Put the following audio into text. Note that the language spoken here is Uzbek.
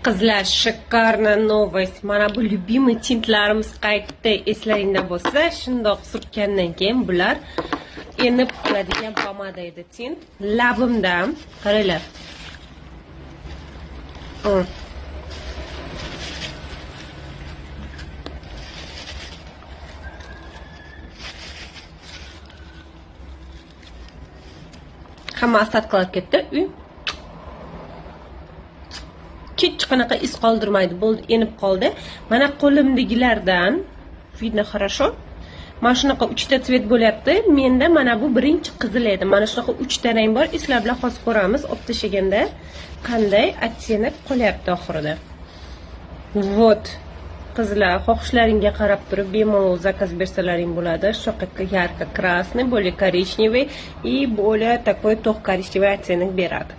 Qizlar, шикарная новость. Mana bu любимый tintlarimiz qaytdi. Eslaringda bo'lsa, shundoq surtgandan keyin bular enib qiladigan pomada edi tint. Labimda, qaranglar. Hamma astat qilib ketdi. Hech qanaqa iz qoldirmaydi. Bo'ldi, enib qoldi. Mana qo'limdagilardan vidno хорошо. Mana shunaqa 3 ta tsvet bo'lyapti. Menda mana bu birinchi qizil edi. Mana shunaqa 3 ta rang bor. Sizlar bilan hozir ko'ramiz. Olib tashaganda qanday оттенок qolyapti oxirida. Вот. Qizlar, xohishlaringga qarab turib bemalol zakaz bersalaring bo'ladi. Shoqqa ярко-красный, более коричневый и более такой тоq коричневый оттенок beradi.